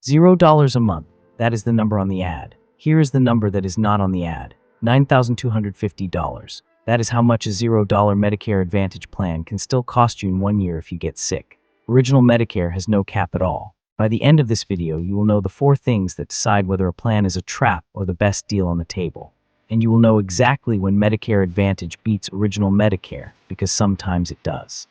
$0 a month. That is the number on the ad. Here is the number that is not on the ad. $9,250. That is how much a $0 Medicare Advantage plan can still cost you in 1 year if you get sick. Original Medicare has no cap at all. By the end of this video, you will know the 4 things that decide whether a plan is a trap or the best deal on the table. And you will know exactly when Medicare Advantage beats Original Medicare, because sometimes it does.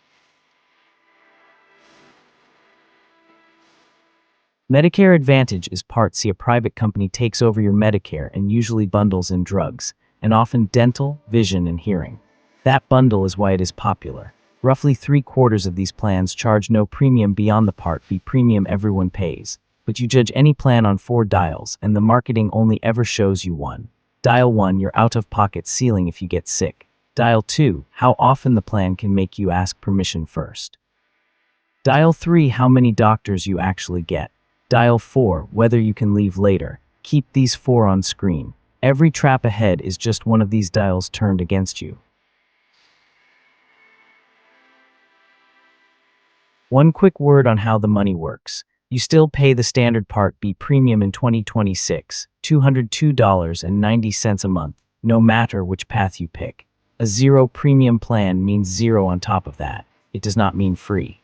Medicare Advantage is Part C. A private company takes over your Medicare and usually bundles in drugs, and often dental, vision, and hearing. That bundle is why it is popular. Roughly 3/4 of these plans charge no premium beyond the Part B premium everyone pays. But you judge any plan on 4 dials, and the marketing only ever shows you one. Dial 1, your out-of-pocket ceiling if you get sick. Dial 2, how often the plan can make you ask permission first. Dial 3, how many doctors you actually get. Dial 4, whether you can leave later. Keep these 4 on screen. Every trap ahead is just one of these dials turned against you. One quick word on how the money works. You still pay the standard Part B premium in 2026, $202.90 a month, no matter which path you pick. A 0 premium plan means 0 on top of that. It does not mean free.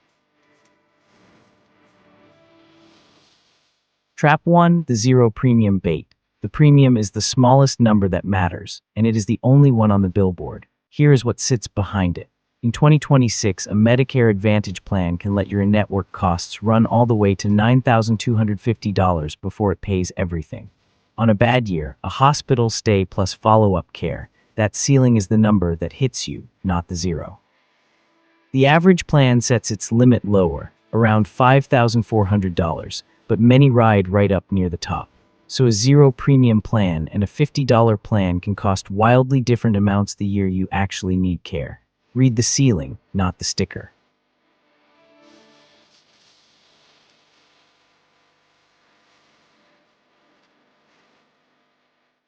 Trap 1, the 0 premium bait. The premium is the smallest number that matters, and it is the only one on the billboard. Here is what sits behind it. In 2026, a Medicare Advantage plan can let your in-network costs run all the way to $9,250 before it pays everything. On a bad year, a hospital stay plus follow-up care, that ceiling is the number that hits you, not the 0. The average plan sets its limit lower, around $5,400, but many ride right up near the top. So a 0 premium plan and a $50 plan can cost wildly different amounts the year you actually need care. Read the ceiling, not the sticker.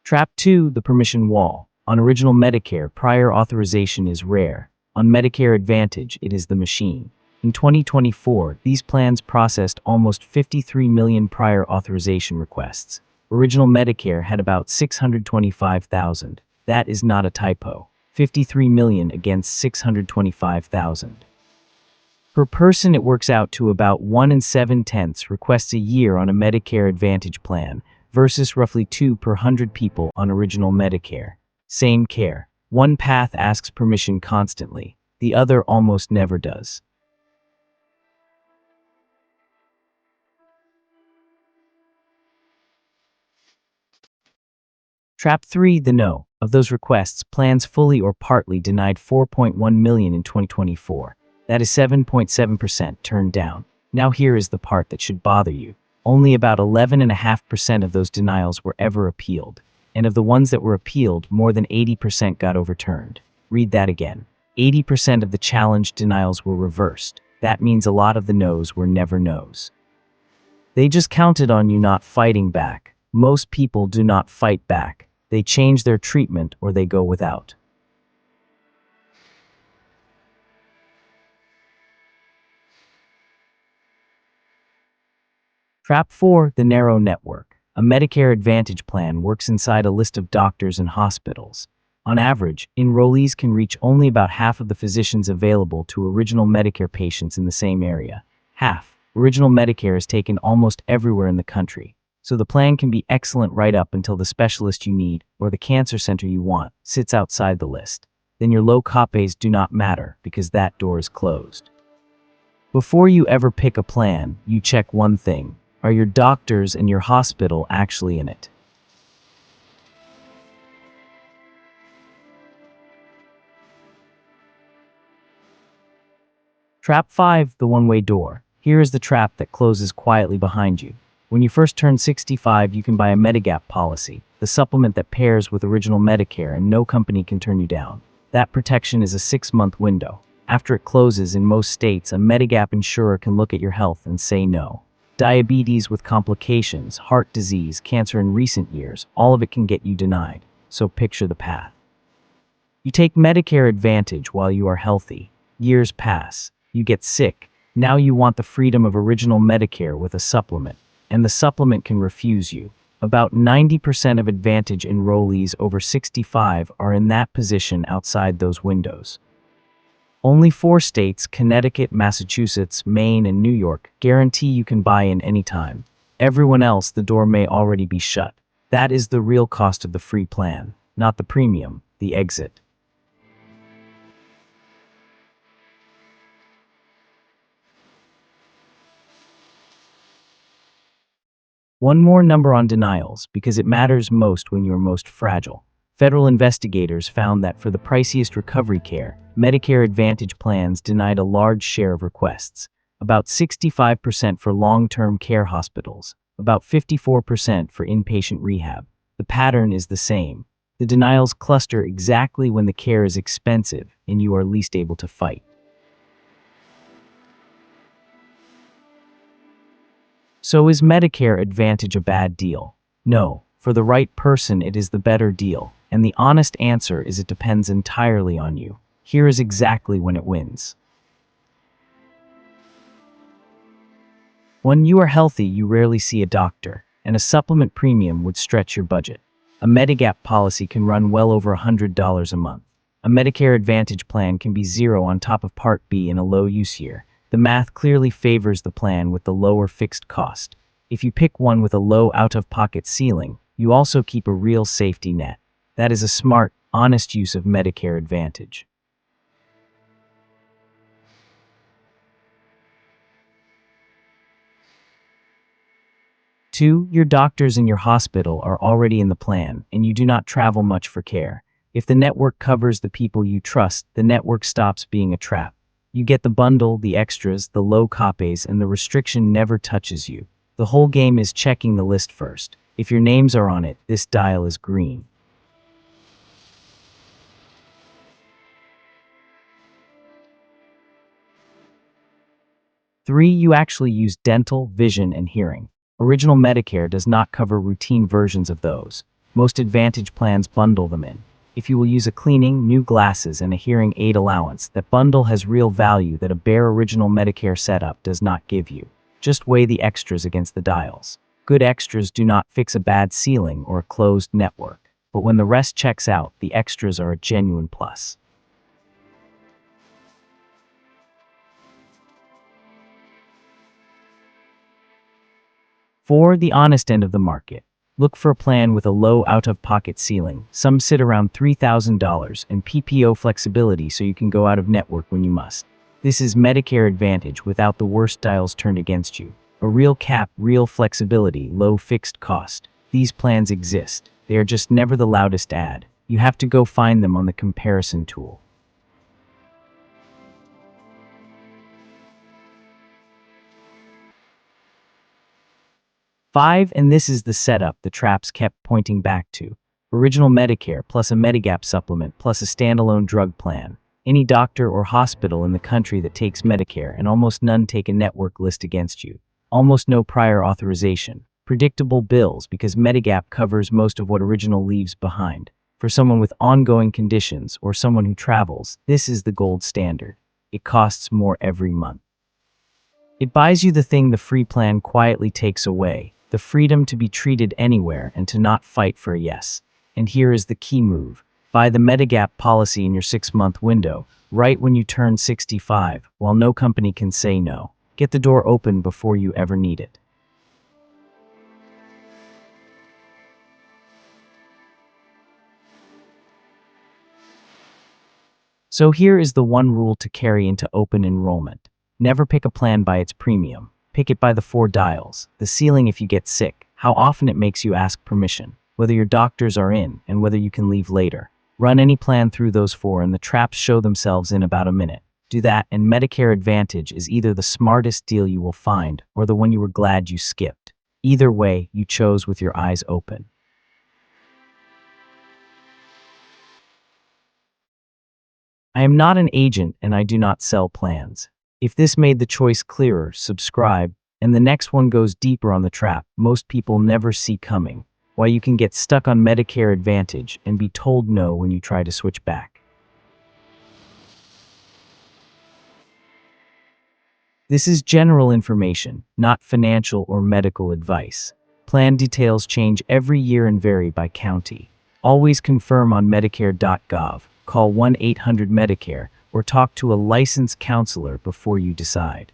Trap 2, the permission wall. On Original Medicare, prior authorization is rare. On Medicare Advantage, it is the machine. In 2024, these plans processed almost 53 million prior authorization requests. Original Medicare had about 625,000. That is not a typo. 53 million against 625,000. Per person, it works out to about 1 7/10 requests a year on a Medicare Advantage plan, versus roughly 2 per 100 people on Original Medicare. Same care. One path asks permission constantly, the other almost never does. Trap 3, the no. Of those requests, plans fully or partly denied 4.1 million in 2024. That is 7.7% turned down. Now here is the part that should bother you. Only about 11.5% of those denials were ever appealed. And of the ones that were appealed, more than 80% got overturned. Read that again. 80% of the challenged denials were reversed. That means a lot of the no's were never no's. They just counted on you not fighting back. Most people do not fight back. They change their treatment or they go without. Trap 4, the narrow network. A Medicare Advantage plan works inside a list of doctors and hospitals. On average, enrollees can reach only about half of the physicians available to Original Medicare patients in the same area. Half. Original Medicare is taken almost everywhere in the country. So the plan can be excellent right up until the specialist you need, or the cancer center you want, sits outside the list. Then your low copays do not matter, because that door is closed. Before you ever pick a plan, you check one thing. Are your doctors and your hospital actually in it? Trap 5, the one-way door. Here is the trap that closes quietly behind you. When you first turn 65, you can buy a Medigap policy, the supplement that pairs with Original Medicare, and no company can turn you down. That protection is a 6-month window. After it closes, in most states, a Medigap insurer can look at your health and say no. Diabetes with complications, heart disease, cancer in recent years, all of it can get you denied. So picture the path. You take Medicare Advantage while you are healthy. Years pass. You get sick. Now you want the freedom of Original Medicare with a supplement. and the supplement can refuse you. About 90% of Advantage enrollees over 65 are in that position outside those windows. Only 4 states, Connecticut, Massachusetts, Maine, and New York, guarantee you can buy in anytime. Everyone else, the door may already be shut. That is the real cost of the free plan, not the premium, the exit. One more number on denials, because it matters most when you're most fragile. Federal investigators found that for the priciest recovery care, Medicare Advantage plans denied a large share of requests, about 65% for long-term care hospitals, about 54% for inpatient rehab. The pattern is the same. The denials cluster exactly when the care is expensive and you are least able to fight. So is Medicare Advantage a bad deal? No. For the right person, it is the better deal. And the honest answer is it depends entirely on you. Here is exactly when it wins. When you are healthy, you rarely see a doctor, and a supplement premium would stretch your budget. A Medigap policy can run well over $100 a month. A Medicare Advantage plan can be zero on top of Part B in a low-use year. The math clearly favors the plan with the lower fixed cost. If you pick one with a low out-of-pocket ceiling, you also keep a real safety net. That is a smart, honest use of Medicare Advantage. 2. Your doctors in your hospital are already in the plan, and you do not travel much for care. If the network covers the people you trust, the network stops being a trap. You get the bundle, the extras, the low copays, and the restriction never touches you. The whole game is checking the list first. If your names are on it, this dial is green. 3. You actually use dental, vision, and hearing. Original Medicare does not cover routine versions of those. Most Advantage plans bundle them in. If you will use a cleaning, new glasses, and a hearing aid allowance, that bundle has real value that a bare original Medicare setup does not give you. Just weigh the extras against the dials. Good extras do not fix a bad ceiling or a closed network. But when the rest checks out, the extras are a genuine plus. 4. The honest end of the market. Look for a plan with a low out-of-pocket ceiling. Some sit around $3,000 and PPO flexibility so you can go out of network when you must. This is Medicare Advantage without the worst dials turned against you. A real cap, real flexibility, low fixed cost. These plans exist. They are just never the loudest ad. You have to go find them on the comparison tool. 5. And this is the setup the traps kept pointing back to. Original Medicare plus a Medigap supplement plus a standalone drug plan. Any doctor or hospital in the country that takes Medicare, and almost none take a network list against you. Almost no prior authorization. Predictable bills because Medigap covers most of what Original leaves behind. For someone with ongoing conditions or someone who travels, this is the gold standard. It costs more every month. It buys you the thing the free plan quietly takes away, the freedom to be treated anywhere and to not fight for a yes. And here is the key move. Buy the Medigap policy in your 6-month window, right when you turn 65, while no company can say no. Get the door open before you ever need it. So here is the one rule to carry into open enrollment. Never pick a plan by its premium. Pick it by the 4 dials, the ceiling if you get sick, how often it makes you ask permission, whether your doctors are in, and whether you can leave later. Run any plan through those 4 and the traps show themselves in about a minute. Do that and Medicare Advantage is either the smartest deal you will find or the one you were glad you skipped. Either way, you chose with your eyes open. I am not an agent and I do not sell plans. If this made the choice clearer, subscribe, and the next one goes deeper on the trap most people never see coming, why you can get stuck on Medicare Advantage and be told no when you try to switch back. This is general information, not financial or medical advice. Plan details change every year and vary by county. Always confirm on Medicare.gov, call 1-800-Medicare, or talk to a licensed counselor before you decide.